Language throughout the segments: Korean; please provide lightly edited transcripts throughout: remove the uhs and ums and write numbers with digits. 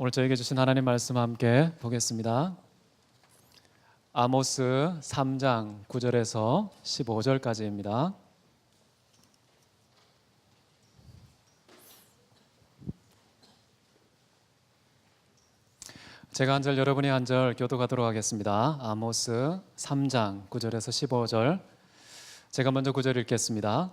오늘 저에게 주신 하나님 말씀 함께 보겠습니다. 아모스 3장 9절에서 15절까지입니다. 제가 한 절, 여러분이 한 절 교독하도록 하겠습니다. 아모스 3장 9절에서 15절. 제가 먼저 9절 읽겠습니다.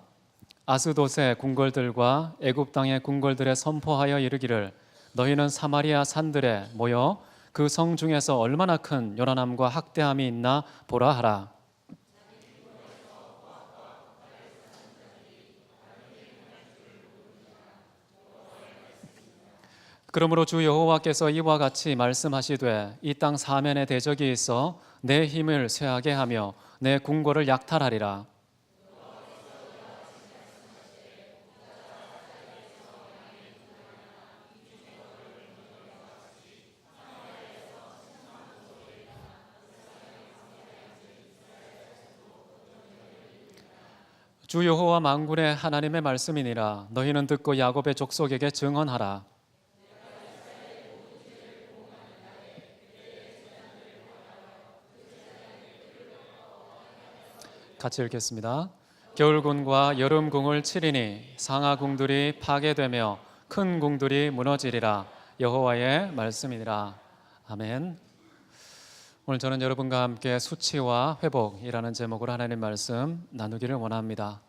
아스돗의 궁궐들과 애굽 땅의 궁궐들에 선포하여 이르기를 너희는 사마리아 산들에 모여 그 성 중에서 얼마나 큰 요란함과 학대함이 있나 보라 하라. 그러므로 주 여호와께서 이와 같이 말씀하시되 이 땅 사면에 대적이 있어 내 힘을 쇠하게 하며 내 궁궐을 약탈하리라. 주 여호와 만군의 하나님의 말씀이니라. 너희는 듣고 야곱의 족속에게 증언하라. 같이 읽겠습니다. 겨울궁과 여름궁을 치리니 상하궁들이 파괴되며 큰 궁들이 무너지리라. 여호와의 말씀이니라. 아멘. 오늘 저는 여러분과 함께 수치와 회복이라는 제목으로 하나님 말씀 나누기를 원합니다.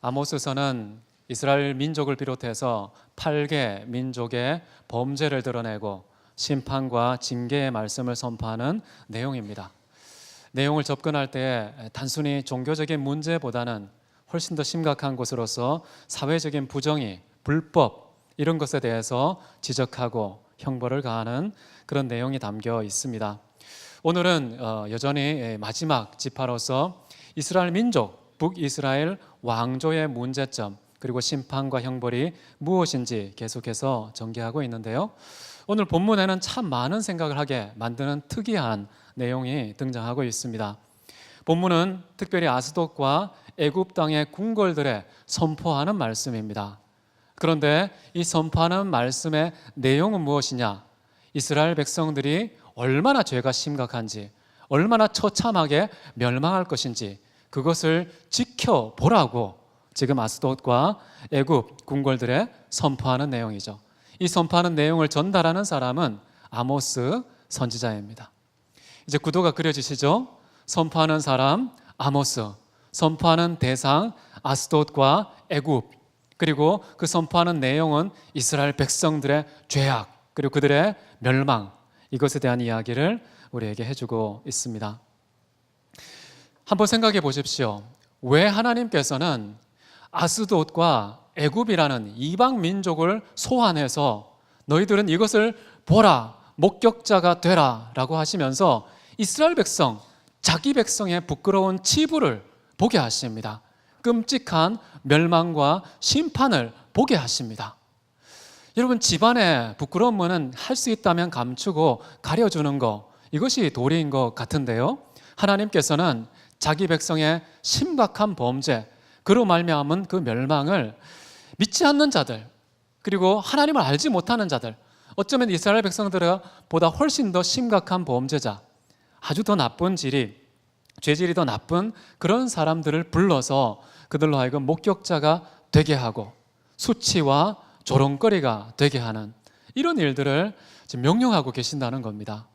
아모스서는 이스라엘 민족을 비롯해서 8개 민족의 범죄를 드러내고 심판과 징계의 말씀을 선포하는 내용입니다. 내용을 접근할 때 단순히 종교적인 문제보다는 훨씬 더 심각한 것으로서 사회적인 부정의, 불법 이런 것에 대해서 지적하고 형벌을 가하는 그런 내용이 담겨 있습니다. 오늘은 여전히 마지막 지파로서 이스라엘 민족, 북이스라엘 왕조의 문제점 그리고 심판과 형벌이 무엇인지 계속해서 전개하고 있는데요. 오늘 본문에는 참 많은 생각을 하게 만드는 특이한 내용이 등장하고 있습니다. 본문은 특별히 아스돗과 애굽 땅의 궁궐들에 선포하는 말씀입니다. 그런데 이 선포하는 말씀의 내용은 무엇이냐? 이스라엘 백성들이 얼마나 죄가 심각한지, 얼마나 처참하게 멸망할 것인지 그것을 지켜보라고 지금 아스돗과 애굽 궁궐들에 선포하는 내용이죠. 이 선포하는 내용을 전달하는 사람은 아모스 선지자입니다. 이제 구도가 그려지시죠? 선포하는 사람 아모스, 선포하는 대상 아스돗과 애굽, 그리고 그 선포하는 내용은 이스라엘 백성들의 죄악 그리고 그들의 멸망, 이것에 대한 이야기를 우리에게 해주고 있습니다. 한번 생각해 보십시오. 왜 하나님께서는 아스돗과 애굽이라는 이방 민족을 소환해서 너희들은 이것을 보라, 목격자가 되라 라고 하시면서 이스라엘 백성, 자기 백성의 부끄러운 치부를 보게 하십니다. 끔찍한 멸망과 심판을 보게 하십니다. 여러분, 집안의 부끄러움은 할 수 있다면 감추고 가려주는 거, 이것이 도리인 것 같은데요. 하나님께서는 자기 백성의 심각한 범죄, 그로 말미암은 그 멸망을 믿지 않는 자들, 그리고 하나님을 알지 못하는 자들, 어쩌면 이스라엘 백성들보다 훨씬 더 심각한 범죄자, 아주 더 나쁜 죄질이 더 나쁜 그런 사람들을 불러서 그들로 하여금 목격자가 되게 하고 수치와 조롱거리가 되게 하는 이런 일들을 지금 명령하고 계신다는 겁니다.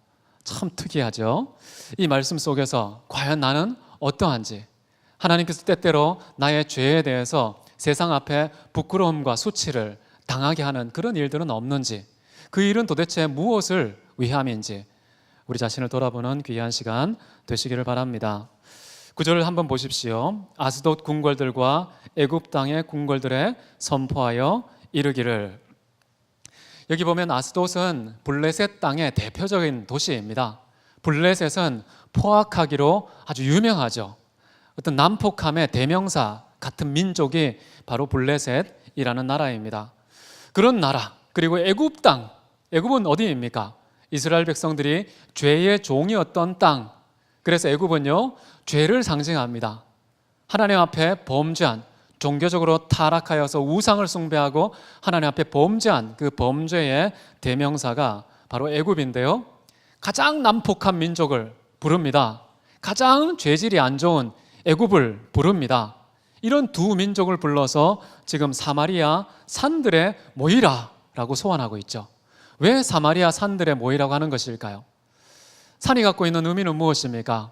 참 특이하죠? 이 말씀 속에서 과연 나는 어떠한지, 하나님께서 때때로 나의 죄에 대해서 세상 앞에 부끄러움과 수치를 당하게 하는 그런 일들은 없는지, 그 일은 도대체 무엇을 위함인지 우리 자신을 돌아보는 귀한 시간 되시기를 바랍니다. 구절을 한번 보십시오. 아스돗 궁궐들과 애굽 땅의 궁궐들에 선포하여 이르기를. 여기 보면 아스돗은 블레셋 땅의 대표적인 도시입니다. 블레셋은 포악하기로 아주 유명하죠. 어떤 난폭함의 대명사 같은 민족이 바로 블레셋이라는 나라입니다. 그런 나라, 그리고 애굽 땅, 애굽은 어디입니까? 이스라엘 백성들이 죄의 종이었던 땅. 그래서 애굽은요, 죄를 상징합니다. 하나님 앞에 범죄한, 종교적으로 타락하여서 우상을 숭배하고 하나님 앞에 범죄한 그 범죄의 대명사가 바로 애굽인데요. 가장 난폭한 민족을 부릅니다. 가장 죄질이 안 좋은 애굽을 부릅니다. 이런 두 민족을 불러서 지금 사마리아 산들에 모이라 라고 소환하고 있죠. 왜 사마리아 산들에 모이라고 하는 것일까요? 산이 갖고 있는 의미는 무엇입니까?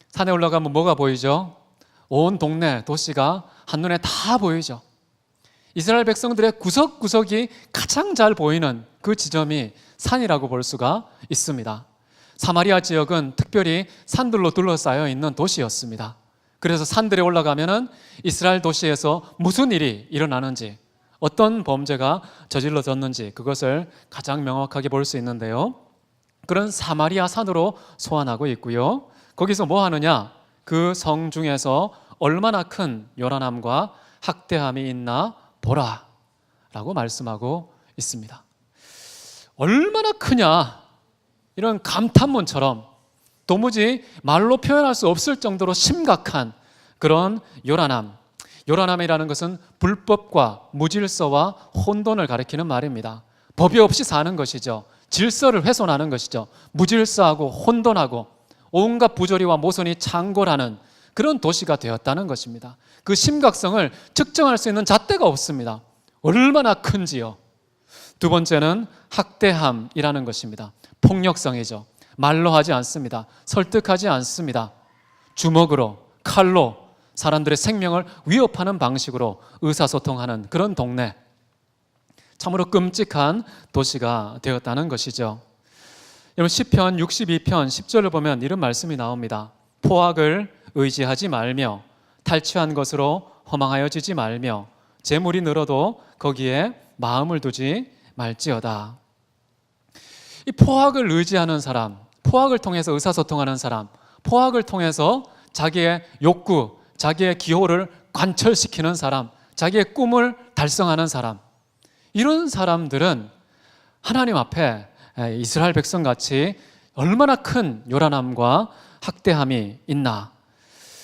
산에 올라가면 뭐가 보이죠? 온 동네, 도시가 한눈에 다 보이죠. 이스라엘 백성들의 구석구석이 가장 잘 보이는 그 지점이 산이라고 볼 수가 있습니다. 사마리아 지역은 특별히 산들로 둘러싸여 있는 도시였습니다. 그래서 산들에 올라가면은 이스라엘 도시에서 무슨 일이 일어나는지, 어떤 범죄가 저질러졌는지 그것을 가장 명확하게 볼 수 있는데요. 그런 사마리아 산으로 소환하고 있고요. 거기서 뭐 하느냐? 그 성 중에서 얼마나 큰 요란함과 학대함이 있나 보라 라고 말씀하고 있습니다. 얼마나 크냐? 이런 감탄문처럼 도무지 말로 표현할 수 없을 정도로 심각한 그런 요란함. 요란함이라는 것은 불법과 무질서와 혼돈을 가리키는 말입니다. 법이 없이 사는 것이죠. 질서를 훼손하는 것이죠. 무질서하고 혼돈하고 온갖 부조리와 모순이 창궐하는 그런 도시가 되었다는 것입니다. 그 심각성을 측정할 수 있는 잣대가 없습니다. 얼마나 큰지요. 두 번째는 학대함이라는 것입니다. 폭력성이죠. 말로 하지 않습니다. 설득하지 않습니다. 주먹으로, 칼로 사람들의 생명을 위협하는 방식으로 의사소통하는 그런 동네. 참으로 끔찍한 도시가 되었다는 것이죠. 여러분 시편 62편 10절을 보면 이런 말씀이 나옵니다. 포악을 의지하지 말며 탈취한 것으로 허망하여지지 말며 재물이 늘어도 거기에 마음을 두지 말지어다. 이 포악을 의지하는 사람, 포악을 통해서 의사소통하는 사람, 포악을 통해서 자기의 욕구, 자기의 기호를 관철시키는 사람, 자기의 꿈을 달성하는 사람, 이런 사람들은 하나님 앞에 이스라엘 백성같이 얼마나 큰 요란함과 학대함이 있나,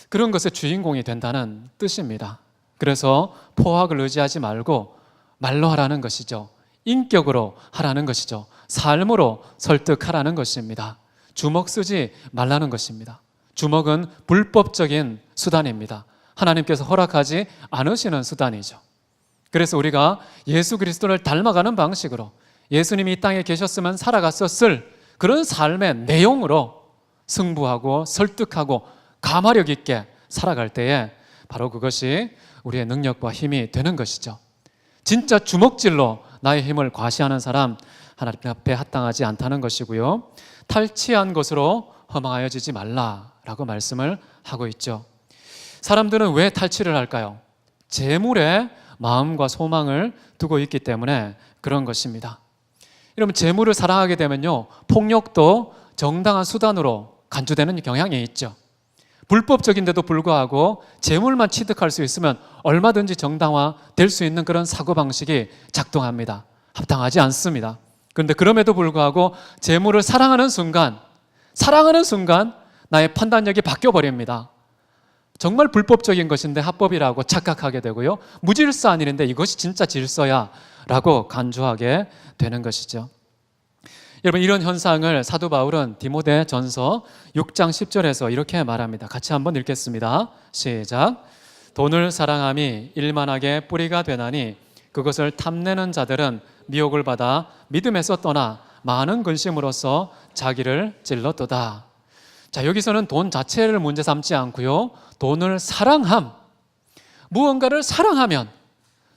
그런 것의 주인공이 된다는 뜻입니다. 그래서 포악을 의지하지 말고 말로 하라는 것이죠. 인격으로 하라는 것이죠. 삶으로 설득하라는 것입니다. 주먹 쓰지 말라는 것입니다. 주먹은 불법적인 수단입니다. 하나님께서 허락하지 않으시는 수단이죠. 그래서 우리가 예수 그리스도를 닮아가는 방식으로 예수님이 이 땅에 계셨으면 살아갔었을 그런 삶의 내용으로 승부하고 설득하고 가마력 있게 살아갈 때에 바로 그것이 우리의 능력과 힘이 되는 것이죠. 진짜 주먹질로 나의 힘을 과시하는 사람 하나님 앞에 합당하지 않다는 것이고요. 탈취한 것으로 허망하여지지 말라라고 말씀을 하고 있죠. 사람들은 왜 탈취를 할까요? 재물에 마음과 소망을 두고 있기 때문에 그런 것입니다. 여러분 재물을 사랑하게 되면요, 폭력도 정당한 수단으로 간주되는 경향이 있죠. 불법적인데도 불구하고 재물만 취득할 수 있으면 얼마든지 정당화될 수 있는 그런 사고방식이 작동합니다. 합당하지 않습니다. 그런데 그럼에도 불구하고 재물을 사랑하는 순간 나의 판단력이 바뀌어버립니다. 정말 불법적인 것인데 합법이라고 착각하게 되고요, 무질서한 일인데 이것이 진짜 질서야 라고 간주하게 되는 것이죠. 여러분 이런 현상을 사도 바울은 디모데 전서 6장 10절에서 이렇게 말합니다. 같이 한번 읽겠습니다. 시작. 돈을 사랑함이 일만하게 뿌리가 되나니 그것을 탐내는 자들은 미혹을 받아 믿음에서 떠나 많은 근심으로써 자기를 찔렀도다. 자, 여기서는 돈 자체를 문제 삼지 않고요, 돈을 사랑함, 무언가를 사랑하면,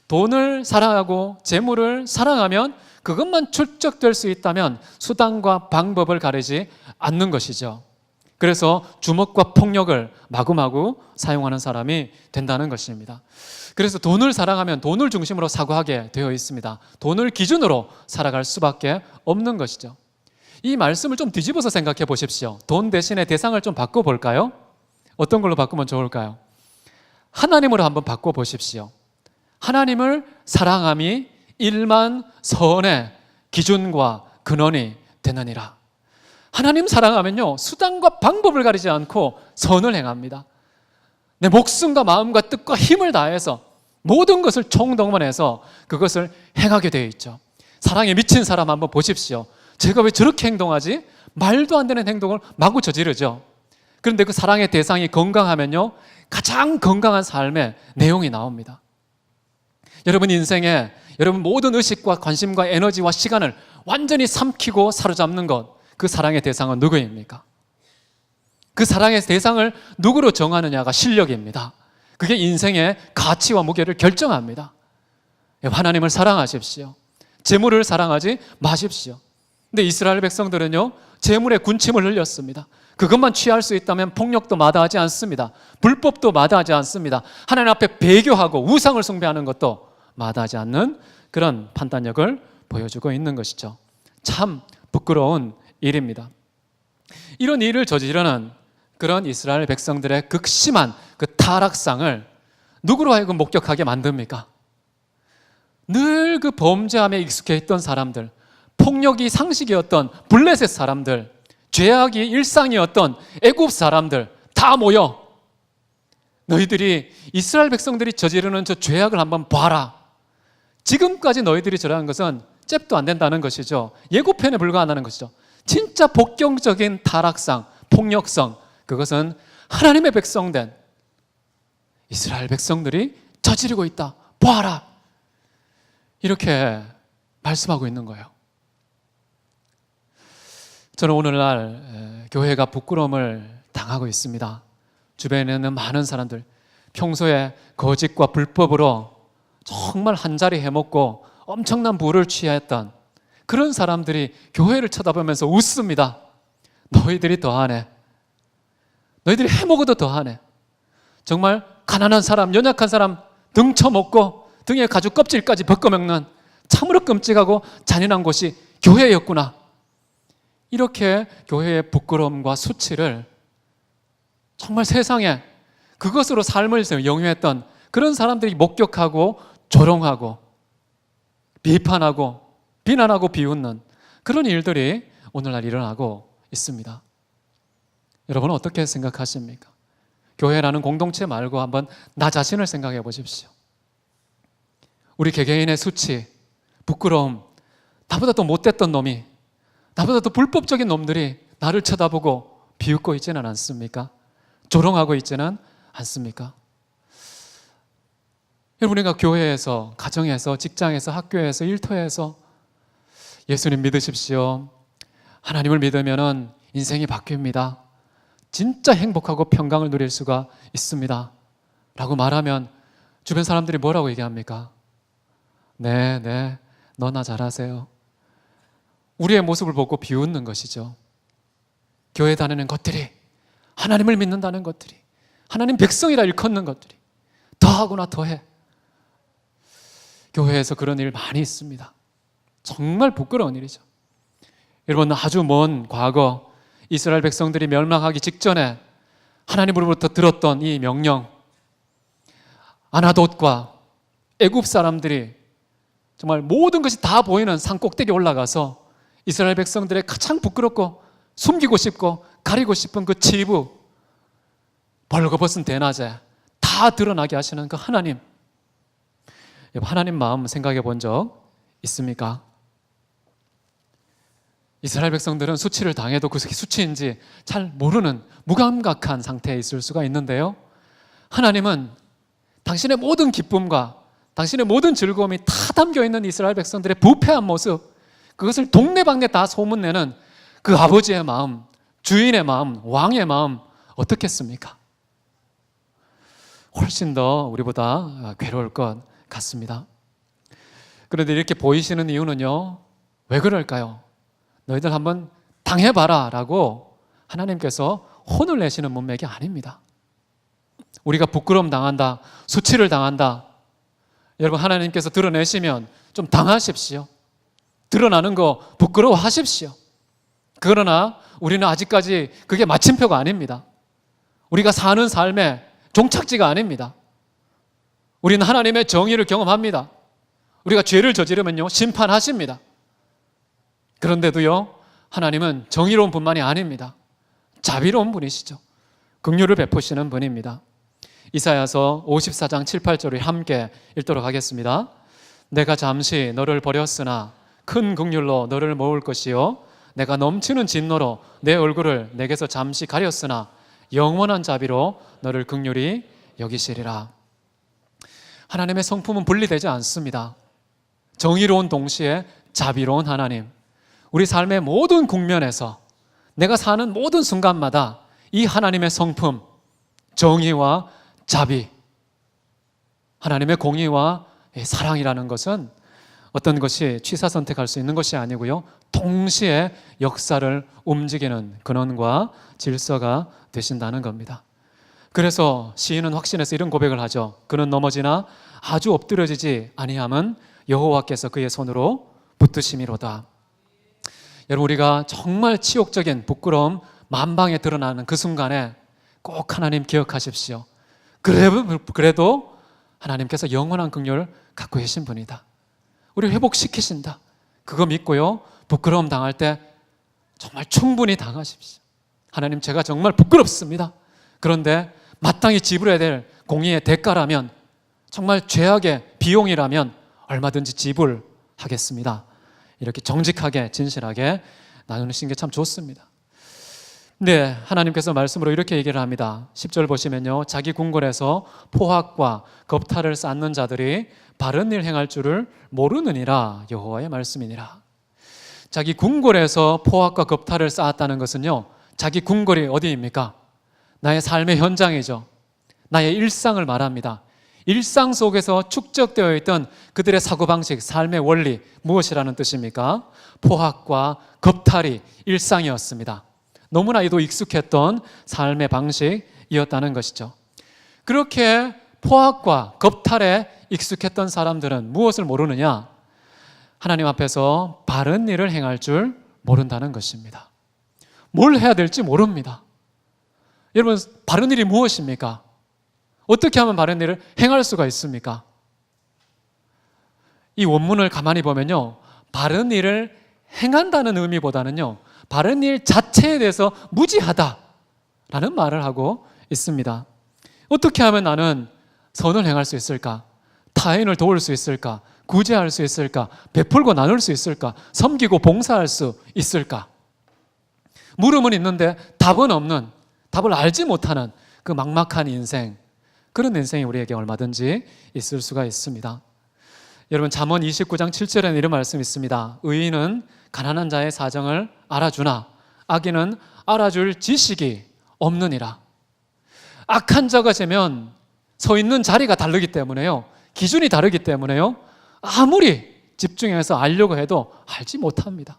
돈을 사랑하고 재물을 사랑하면 그것만 축적될 수 있다면 수단과 방법을 가리지 않는 것이죠. 그래서 주먹과 폭력을 마구마구 사용하는 사람이 된다는 것입니다. 그래서 돈을 사랑하면 돈을 중심으로 사고하게 되어 있습니다. 돈을 기준으로 살아갈 수밖에 없는 것이죠. 이 말씀을 좀 뒤집어서 생각해 보십시오. 돈 대신에 대상을 좀 바꿔볼까요? 어떤 걸로 바꾸면 좋을까요? 하나님으로 한번 바꿔보십시오. 하나님을 사랑함이 일만 선의 기준과 근원이 되느니라. 하나님 사랑하면요, 수단과 방법을 가리지 않고 선을 행합니다. 내 목숨과 마음과 뜻과 힘을 다해서 모든 것을 총동원해서 그것을 행하게 되어 있죠. 사랑에 미친 사람 한번 보십시오. 제가 왜 저렇게 행동하지? 말도 안 되는 행동을 마구 저지르죠. 그런데 그 사랑의 대상이 건강하면요, 가장 건강한 삶의 내용이 나옵니다. 여러분 인생에 여러분 모든 의식과 관심과 에너지와 시간을 완전히 삼키고 사로잡는 것, 그 사랑의 대상은 누구입니까? 그 사랑의 대상을 누구로 정하느냐가 실력입니다. 그게 인생의 가치와 무게를 결정합니다. 하나님을 사랑하십시오. 재물을 사랑하지 마십시오. 근데 이스라엘 백성들은요, 재물에 군침을 흘렸습니다. 그것만 취할 수 있다면 폭력도 마다하지 않습니다. 불법도 마다하지 않습니다. 하나님 앞에 배교하고 우상을 숭배하는 것도 마다하지 않는 그런 판단력을 보여주고 있는 것이죠. 참 부끄러운 일입니다. 이런 일을 저지르는 그런 이스라엘 백성들의 극심한 그 타락상을 누구로 하여금 목격하게 만듭니까? 늘 그 범죄함에 익숙해 있던 사람들, 폭력이 상식이었던 블레셋 사람들, 죄악이 일상이었던 애굽 사람들 다 모여 너희들이 이스라엘 백성들이 저지르는 저 죄악을 한번 봐라. 지금까지 너희들이 저러는 것은 잽도 안 된다는 것이죠. 예고편에 불과하다는 것이죠. 진짜 복경적인 타락상, 폭력성, 그것은 하나님의 백성된 이스라엘 백성들이 저지르고 있다. 보아라. 이렇게 말씀하고 있는 거예요. 저는 오늘날 교회가 부끄러움을 당하고 있습니다. 주변에 있는 많은 사람들, 평소에 거짓과 불법으로 정말 한자리 해먹고 엄청난 부를 취했던 그런 사람들이 교회를 쳐다보면서 웃습니다. 너희들이 더하네. 너희들이 해먹어도 더하네. 정말 가난한 사람, 연약한 사람 등쳐먹고 등에 가죽 껍질까지 벗겨먹는 참으로 끔찍하고 잔인한 곳이 교회였구나. 이렇게 교회의 부끄러움과 수치를 정말 세상에 그것으로 삶을 영위했던 그런 사람들이 목격하고 조롱하고 비판하고 비난하고 비웃는 그런 일들이 오늘날 일어나고 있습니다. 여러분은 어떻게 생각하십니까? 교회라는 공동체 말고 한번 나 자신을 생각해 보십시오. 우리 개개인의 수치, 부끄러움, 나보다 더 못됐던 놈이, 나보다 더 불법적인 놈들이 나를 쳐다보고 비웃고 있지는 않습니까? 조롱하고 있지는 않습니까? 여러분, 우리가 교회에서, 가정에서, 직장에서, 학교에서, 일터에서 예수님 믿으십시오. 하나님을 믿으면 인생이 바뀝니다. 진짜 행복하고 평강을 누릴 수가 있습니다. 라고 말하면 주변 사람들이 뭐라고 얘기합니까? 네, 너나 잘하세요. 우리의 모습을 보고 비웃는 것이죠. 교회 다니는 것들이, 하나님을 믿는다는 것들이, 하나님 백성이라 일컫는 것들이 더하거나 더해. 교회에서 그런 일 많이 있습니다. 정말 부끄러운 일이죠. 여러분, 아주 먼 과거 이스라엘 백성들이 멸망하기 직전에 하나님으로부터 들었던 이 명령, 아나돗과 애굽 사람들이 정말 모든 것이 다 보이는 산 꼭대기에 올라가서 이스라엘 백성들의 가장 부끄럽고 숨기고 싶고 가리고 싶은 그 치부, 벌거벗은 대낮에 다 드러나게 하시는 그 하나님, 하나님 마음 생각해 본 적 있습니까? 이스라엘 백성들은 수치를 당해도 그것이 수치인지 잘 모르는 무감각한 상태에 있을 수가 있는데요, 하나님은 당신의 모든 기쁨과 당신의 모든 즐거움이 다 담겨있는 이스라엘 백성들의 부패한 모습, 그것을 동네방네 다 소문내는 그 아버지의 마음, 주인의 마음, 왕의 마음 어떻겠습니까? 훨씬 더 우리보다 괴로울 것 같습니다. 그런데 이렇게 보이시는 이유는요, 왜 그럴까요? 너희들 한번 당해봐라 라고 하나님께서 혼을 내시는 문맥이 아닙니다. 우리가 부끄러움 당한다, 수치를 당한다, 여러분 하나님께서 드러내시면 좀 당하십시오. 드러나는 거 부끄러워하십시오. 그러나 우리는 아직까지 그게 마침표가 아닙니다. 우리가 사는 삶의 종착지가 아닙니다. 우리는 하나님의 정의를 경험합니다. 우리가 죄를 저지르면요, 심판하십니다. 그런데도요, 하나님은 정의로운 분만이 아닙니다. 자비로운 분이시죠. 긍휼을 베푸시는 분입니다. 이사야서 54장 7, 8절을 함께 읽도록 하겠습니다. 내가 잠시 너를 버렸으나 큰 긍휼로 너를 모을 것이요 내가 넘치는 진노로 내 얼굴을 내게서 잠시 가렸으나 영원한 자비로 너를 긍휼히 여기시리라. 하나님의 성품은 분리되지 않습니다. 정의로운 동시에 자비로운 하나님, 우리 삶의 모든 국면에서 내가 사는 모든 순간마다 이 하나님의 성품, 정의와 자비, 하나님의 공의와 사랑이라는 것은 어떤 것이 취사선택할 수 있는 것이 아니고요, 동시에 역사를 움직이는 근원과 질서가 되신다는 겁니다. 그래서 시인은 확신해서 이런 고백을 하죠. 그는 넘어지나 아주 엎드려지지 아니함은 여호와께서 그의 손으로 붙드심이로다. 여러분, 우리가 정말 치욕적인 부끄러움 만방에 드러나는 그 순간에 꼭 하나님 기억하십시오. 그래도 하나님께서 영원한 긍휼을 갖고 계신 분이다. 우리 회복시키신다. 그거 믿고요, 부끄러움 당할 때 정말 충분히 당하십시오. 하나님, 제가 정말 부끄럽습니다. 그런데 마땅히 지불해야 될 공의의 대가라면, 정말 죄악의 비용이라면 얼마든지 지불하겠습니다. 이렇게 정직하게 진실하게 나누시는 게 참 좋습니다. 네, 하나님께서 말씀으로 이렇게 얘기를 합니다. 10절 보시면요, 자기 궁궐에서 포악과 겁탈을 쌓는 자들이 바른 일 행할 줄을 모르느니라. 여호와의 말씀이니라. 자기 궁궐에서 포악과 겁탈을 쌓았다는 것은요, 자기 궁궐이 어디입니까? 나의 삶의 현장이죠. 나의 일상을 말합니다. 일상 속에서 축적되어 있던 그들의 사고방식, 삶의 원리, 무엇이라는 뜻입니까? 포악과 겁탈이 일상이었습니다. 너무나 이도 익숙했던 삶의 방식이었다는 것이죠. 그렇게 포악과 겁탈에 익숙했던 사람들은 무엇을 모르느냐? 하나님 앞에서 바른 일을 행할 줄 모른다는 것입니다. 뭘 해야 될지 모릅니다. 여러분, 바른 일이 무엇입니까? 어떻게 하면 바른 일을 행할 수가 있습니까? 이 원문을 가만히 보면요, 바른 일을 행한다는 의미보다는요, 바른 일 자체에 대해서 무지하다라는 말을 하고 있습니다. 어떻게 하면 나는 선을 행할 수 있을까? 타인을 도울 수 있을까? 구제할 수 있을까? 베풀고 나눌 수 있을까? 섬기고 봉사할 수 있을까? 물음은 있는데 답은 없는, 답을 알지 못하는 그 막막한 인생, 그런 인생이 우리에게 얼마든지 있을 수가 있습니다. 여러분, 잠언 29장 7절에는 이런 말씀이 있습니다. 의인은 가난한 자의 사정을 알아주나 악인은 알아줄 지식이 없느니라. 악한 자가 되면 서 있는 자리가 다르기 때문에요, 기준이 다르기 때문에요, 아무리 집중해서 알려고 해도 알지 못합니다.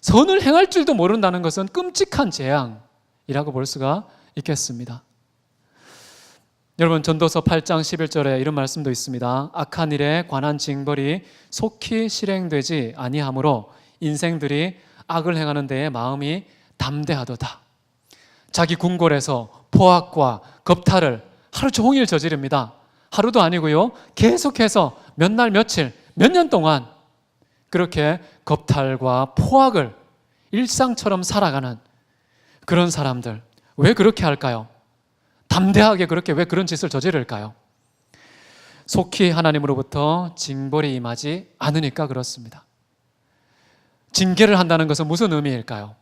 선을 행할 줄도 모른다는 것은 끔찍한 재앙이라고 볼 수가 있겠습니다. 여러분, 전도서 8장 11절에 이런 말씀도 있습니다. 악한 일에 관한 징벌이 속히 실행되지 아니하므로 인생들이 악을 행하는 데에 마음이 담대하도다. 자기 궁궐에서 포악과 겁탈을 하루 종일 저지릅니다. 하루도 아니고요, 계속해서 몇 날 며칠, 몇 년 동안 그렇게 겁탈과 포악을 일상처럼 살아가는 그런 사람들, 왜 그렇게 할까요? 담대하게 그렇게 왜 그런 짓을 저지를까요? 속히 하나님으로부터 징벌이 임하지 않으니까 그렇습니다. 징계를 한다는 것은 무슨 의미일까요?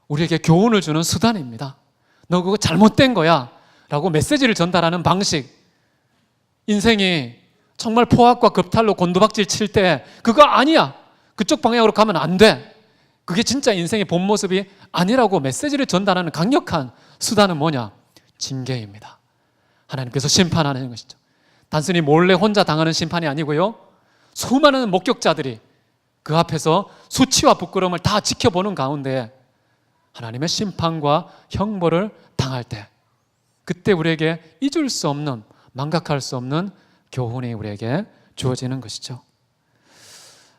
우리에게 교훈을 주는 수단입니다. 너 그거 잘못된 거야 라고 메시지를 전달하는 방식. 인생이 정말 포악과 겁탈로 곤두박질 칠 때 그거 아니야, 그쪽 방향으로 가면 안 돼, 그게 진짜 인생의 본 모습이 아니라고 메시지를 전달하는 강력한 수단은 뭐냐? 징계입니다. 하나님께서 심판하는 것이죠. 단순히 몰래 혼자 당하는 심판이 아니고요, 수많은 목격자들이 그 앞에서 수치와 부끄러움을 다 지켜보는 가운데 하나님의 심판과 형벌을 당할 때, 그때 우리에게 잊을 수 없는, 망각할 수 없는 교훈이 우리에게 주어지는 것이죠.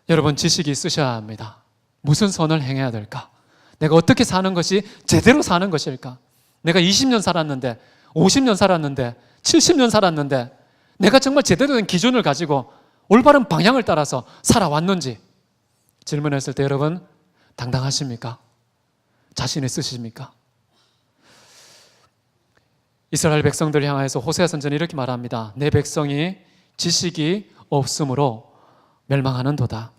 여러분, 지식이 있으셔야 합니다. 무슨 선을 행해야 될까? 내가 어떻게 사는 것이 제대로 사는 것일까? 내가 20년 살았는데, 50년 살았는데, 70년 살았는데 내가 정말 제대로 된 기준을 가지고 올바른 방향을 따라서 살아왔는지 질문했을 때 여러분, 당당하십니까? 자신 있으십니까? 이스라엘 백성들을 향해서 호세아 선지자는 이렇게 말합니다. 내 백성이 지식이 없으므로 멸망하는도다.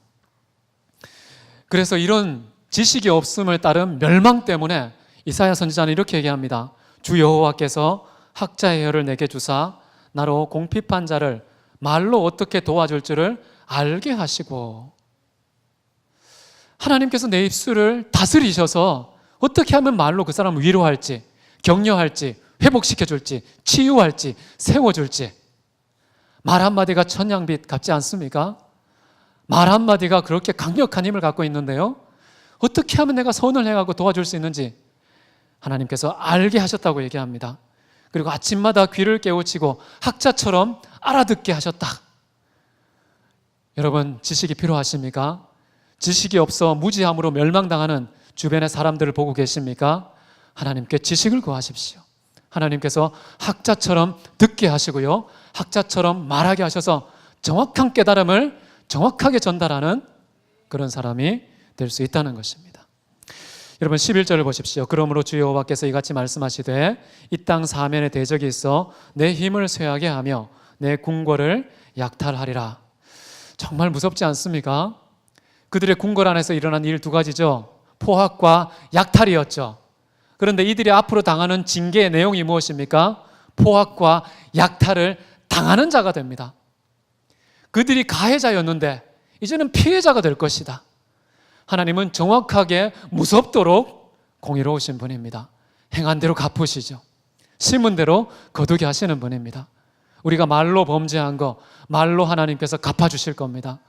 그래서 이런 지식이 없음을 따른 멸망 때문에 이사야 선지자는 이렇게 얘기합니다. 주 여호와께서 학자의 혀를 내게 주사 나로 공핍한 자를 말로 어떻게 도와줄 줄을 알게 하시고, 하나님께서 내 입술을 다스리셔서 어떻게 하면 말로 그 사람을 위로할지, 격려할지, 회복시켜줄지, 치유할지, 세워줄지. 말 한마디가 천냥빛 같지 않습니까? 말 한마디가 그렇게 강력한 힘을 갖고 있는데요, 어떻게 하면 내가 선을 행하고 도와줄 수 있는지 하나님께서 알게 하셨다고 얘기합니다. 그리고 아침마다 귀를 깨우치고 학자처럼 알아듣게 하셨다. 여러분, 지식이 필요하십니까? 지식이 없어 무지함으로 멸망당하는 주변의 사람들을 보고 계십니까? 하나님께 지식을 구하십시오. 하나님께서 학자처럼 듣게 하시고요, 학자처럼 말하게 하셔서 정확한 깨달음을 정확하게 전달하는 그런 사람이 될 수 있다는 것입니다. 여러분, 11절을 보십시오. 그러므로 주 여호와께서 이같이 말씀하시되 이 땅 사면에 대적이 있어 내 힘을 쇠하게 하며 내 궁궐을 약탈하리라. 정말 무섭지 않습니까? 그들의 궁궐 안에서 일어난 일 두 가지죠. 포악과 약탈이었죠. 그런데 이들이 앞으로 당하는 징계의 내용이 무엇입니까? 포악과 약탈을 당하는 자가 됩니다. 그들이 가해자였는데 이제는 피해자가 될 것이다. 하나님은 정확하게 무섭도록 공의로우신 분입니다. 행한 대로 갚으시죠. 심은 대로 거두게 하시는 분입니다. 우리가 말로 범죄한 거 말로 하나님께서 갚아주실 겁니다.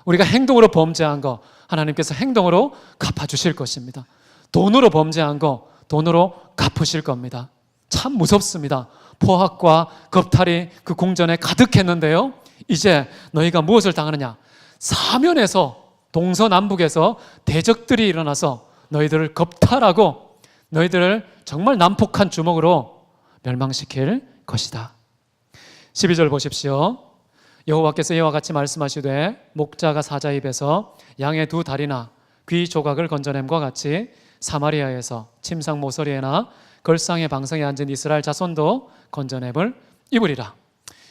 우리가 행동으로 범죄한 거 하나님께서 행동으로 갚아주실 것입니다. 돈으로 범죄한 거 돈으로 갚으실 겁니다. 참 무섭습니다. 포악과 겁탈이 그 궁전에 가득했는데요, 이제 너희가 무엇을 당하느냐? 사면에서, 동서남북에서 대적들이 일어나서 너희들을 겁탈하고 너희들을 정말 난폭한 주먹으로 멸망시킬 것이다. 12절 보십시오. 여호와께서 이와 같이 말씀하시되 목자가 사자 입에서 양의 두 다리나 귀 조각을 건져냄과 같이 사마리아에서 침상 모서리에나 걸상의 방성에 앉은 이스라엘 자손도 건져냄을 입으리라.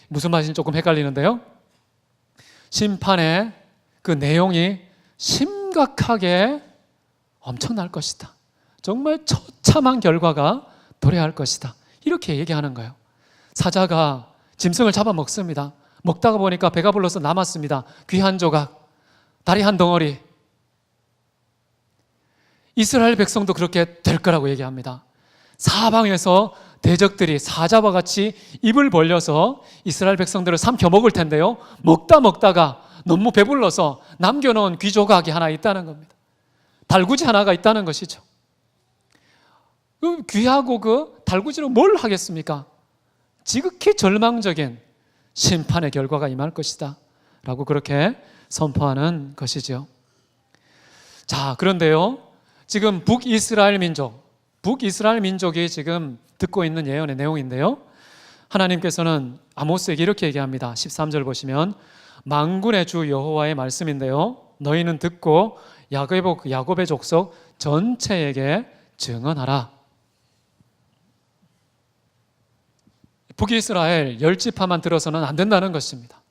무슨 말인지 조금 헷갈리는데요, 심판의 그 내용이 심각하게 엄청날 것이다. 정말 처참한 결과가 도래할 것이다. 이렇게 얘기하는 거예요. 사자가 짐승을 잡아먹습니다. 먹다가 보니까 배가 불러서 남았습니다. 귀 한 조각, 다리 한 덩어리. 이스라엘 백성도 그렇게 될 거라고 얘기합니다. 사방에서 대적들이 사자와 같이 입을 벌려서 이스라엘 백성들을 삼켜 먹을 텐데요, 먹다가 너무 배불러서 남겨놓은 귀 조각이 하나 있다는 겁니다. 달구지 하나가 있다는 것이죠. 그 귀하고 그 달구지로 뭘 하겠습니까? 지극히 절망적인 심판의 결과가 임할 것이다 라고 그렇게 선포하는 것이죠. 자, 그런데요, 지금 북이스라엘 민족이 지금 듣고 있는 예언의 내용인데요, 하나님께서는 아모스에게 이렇게 얘기합니다. 13절 보시면 만군의 주 여호와의 말씀인데요, 너희는 듣고 야곱의 족속 전체에게 증언하라. 북이스라엘 10지파만 들어서는 안 된다는 것입니다.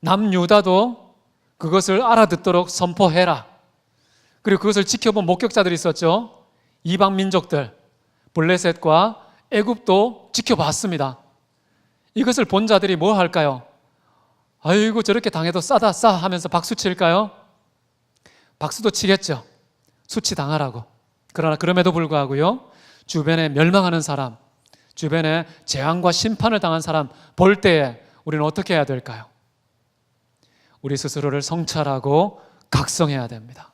남유다도 그것을 알아듣도록 선포해라. 그리고 그것을 지켜본 목격자들이 있었죠. 이방 민족들, 블레셋과 애굽도 지켜봤습니다. 이것을 본 자들이 뭐 할까요? 아이고, 저렇게 당해도 싸다 싸 하면서 박수 칠까요? 박수도 치겠죠. 수치당하라고. 그러나 그럼에도 불구하고요, 주변에 멸망하는 사람, 주변에 재앙과 심판을 당한 사람 볼 때에 우리는 어떻게 해야 될까요? 우리 스스로를 성찰하고 각성해야 됩니다.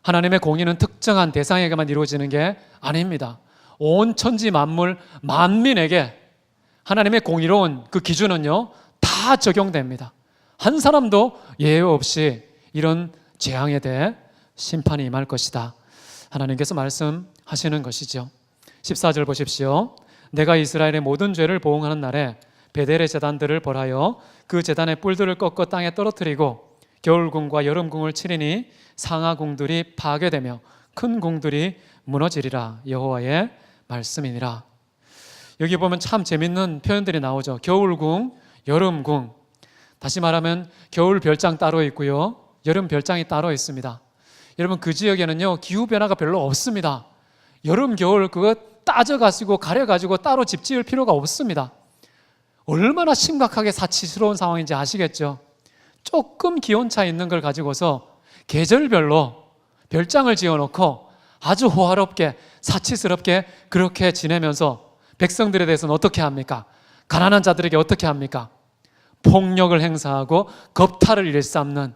하나님의 공의는 특정한 대상에게만 이루어지는 게 아닙니다. 온 천지 만물 만민에게 하나님의 공의로운 그 기준은요, 다 적용됩니다. 한 사람도 예외 없이 이런 재앙에 대해 심판이 임할 것이다. 하나님께서 말씀하시는 것이죠. 14절 보십시오. 내가 이스라엘의 모든 죄를 보응하는 날에 베델의 제단들을 벌하여 그 제단의 뿔들을 꺾어 땅에 떨어뜨리고 겨울궁과 여름궁을 치리니 상하궁들이 파괴되며 큰 궁들이 무너지리라. 여호와의 말씀이니라. 여기 보면 참 재밌는 표현들이 나오죠. 겨울궁, 여름궁. 다시 말하면 겨울 별장 따로 있고요, 여름 별장이 따로 있습니다. 여러분 그 지역에는요 기후변화가 별로 없습니다. 여름 겨울 그거 따져가지고 가려가지고 따로 집 지을 필요가 없습니다. 얼마나 심각하게 사치스러운 상황인지 아시겠죠? 조금 기온차 있는 걸 가지고서 계절별로 별장을 지어놓고 아주 호화롭게 사치스럽게 그렇게 지내면서 백성들에 대해서는 어떻게 합니까? 가난한 자들에게 어떻게 합니까? 폭력을 행사하고 겁탈을 일삼는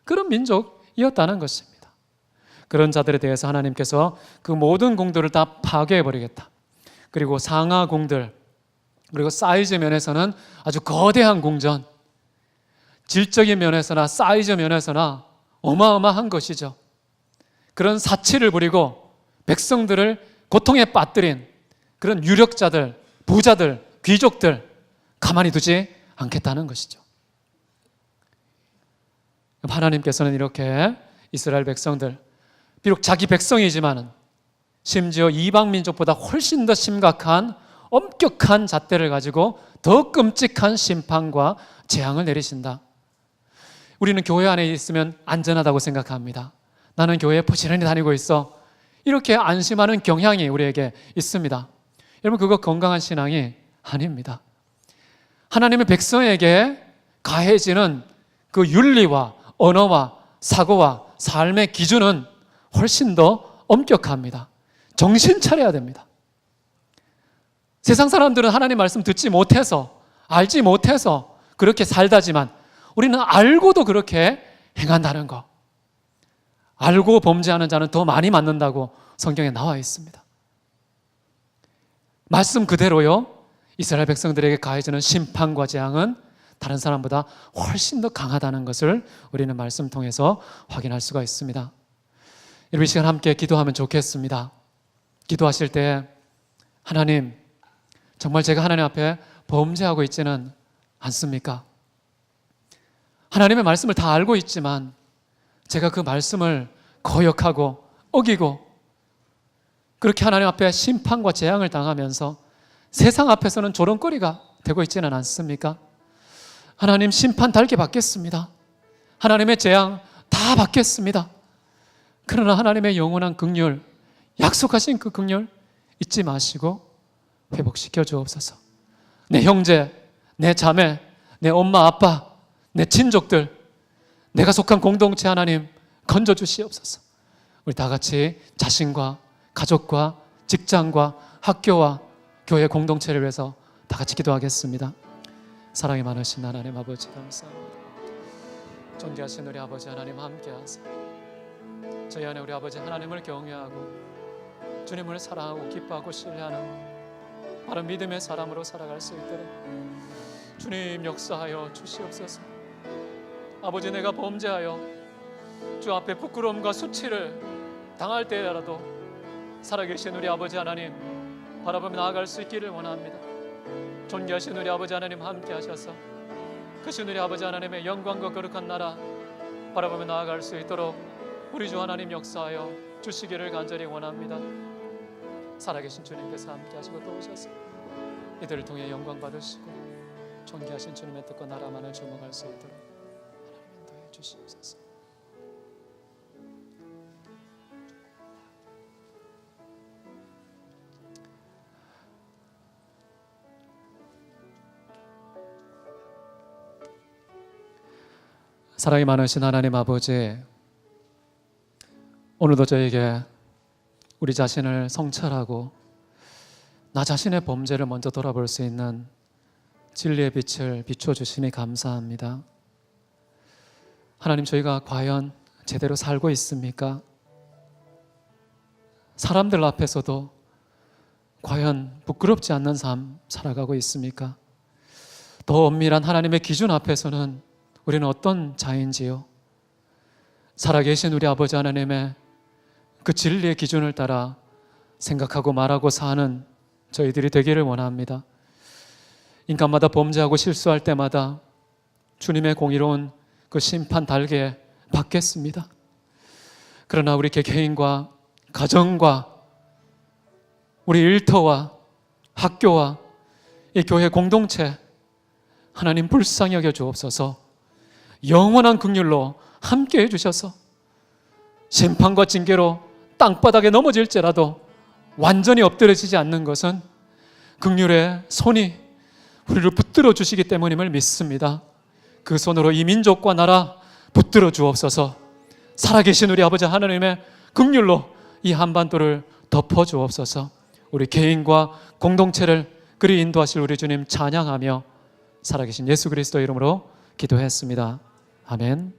그런 민족이었다는 것입니다. 그런 자들에 대해서 하나님께서 그 모든 궁들을 다 파괴해버리겠다. 그리고 상하 궁들, 그리고 사이즈 면에서는 아주 거대한 궁전, 질적인 면에서나 사이즈 면에서나 어마어마한 것이죠. 그런 사치를 부리고 백성들을 고통에 빠뜨린 그런 유력자들, 부자들, 귀족들 가만히 두지 않겠다는 것이죠. 하나님께서는 이렇게 이스라엘 백성들, 비록 자기 백성이지만 심지어 이방 민족보다 훨씬 더 심각한 엄격한 잣대를 가지고 더 끔찍한 심판과 재앙을 내리신다. 우리는 교회 안에 있으면 안전하다고 생각합니다. 나는 교회에 부지런히 다니고 있어. 이렇게 안심하는 경향이 우리에게 있습니다. 여러분 그거 건강한 신앙이 아닙니다. 하나님의 백성에게 가해지는 그 윤리와 언어와 사고와 삶의 기준은 훨씬 더 엄격합니다. 정신 차려야 됩니다. 세상 사람들은 하나님 말씀 듣지 못해서 알지 못해서 그렇게 살다지만 우리는 알고도 그렇게 행한다는 거, 알고 범죄하는 자는 더 많이 맞는다고 성경에 나와 있습니다. 말씀 그대로요, 이스라엘 백성들에게 가해지는 심판과 재앙은 다른 사람보다 훨씬 더 강하다는 것을 우리는 말씀 통해서 확인할 수가 있습니다. 여러분 이 시간 함께 기도하면 좋겠습니다. 기도하실 때 하나님, 정말 제가 하나님 앞에 범죄하고 있지는 않습니까? 하나님의 말씀을 다 알고 있지만 제가 그 말씀을 거역하고 어기고 그렇게 하나님 앞에 심판과 재앙을 당하면서 세상 앞에서는 조롱거리가 되고 있지는 않습니까? 하나님 심판 달게 받겠습니다. 하나님의 재앙 다 받겠습니다. 그러나 하나님의 영원한 긍휼, 약속하신 그 긍휼 잊지 마시고 회복시켜 주옵소서. 내 형제, 내 자매, 내 엄마 아빠, 내 친족들, 내가 속한 공동체 하나님 건져 주시옵소서. 우리 다 같이 자신과 가족과 직장과 학교와 교회 공동체를 위해서 다 같이 기도하겠습니다. 사랑이 많으신 하나님 아버지 감사합니다. 존귀하신 우리 아버지 하나님 함께하사 저희 안에 우리 아버지 하나님을 경외하고 주님을 사랑하고 기뻐하고 신뢰하는 바른 믿음의 사람으로 살아갈 수 있도록 주님 역사하여 주시옵소서. 아버지 내가 범죄하여 주 앞에 부끄러움과 수치를 당할 때라도 살아계신 우리 아버지 하나님 바라보며 나아갈 수 있기를 원합니다. 존귀하신 우리 아버지 하나님 함께 하셔서 크신 우리 아버지 하나님의 영광과 거룩한 나라 바라보며 나아갈 수 있도록 우리 주 하나님 역사하여 주시기를 간절히 원합니다. 살아계신 주님께서 함께 하시고 또 오셔서 이들을 통해 영광 받으시고 존귀하신 주님의 뜻과 나라만을 주목할 수 있도록 하나님 인도해 주시옵소서. 사랑이 많으신 하나님 아버지, 오늘도 저에게 우리 자신을 성찰하고 나 자신의 범죄를 먼저 돌아볼 수 있는 진리의 빛을 비춰주시니 감사합니다. 하나님, 저희가 과연 제대로 살고 있습니까? 사람들 앞에서도 과연 부끄럽지 않는 삶 살아가고 있습니까? 더 엄밀한 하나님의 기준 앞에서는 우리는 어떤 자인지요? 살아계신 우리 아버지 하나님의 그 진리의 기준을 따라 생각하고 말하고 사는 저희들이 되기를 원합니다. 인간마다 범죄하고 실수할 때마다 주님의 공의로운 그 심판 달게 받겠습니다. 그러나 우리 개개인과 가정과 우리 일터와 학교와 이 교회 공동체 하나님 불쌍히 여겨 주옵소서. 영원한 긍휼로 함께 해주셔서 심판과 징계로 땅바닥에 넘어질지라도 완전히 엎드려지지 않는 것은 긍휼의 손이 우리를 붙들어 주시기 때문임을 믿습니다. 그 손으로 이 민족과 나라 붙들어 주옵소서. 살아계신 우리 아버지 하나님의 긍휼로 이 한반도를 덮어 주옵소서. 우리 개인과 공동체를 그리 인도하실 우리 주님 찬양하며 살아계신 예수 그리스도 이름으로 기도했습니다. 아멘.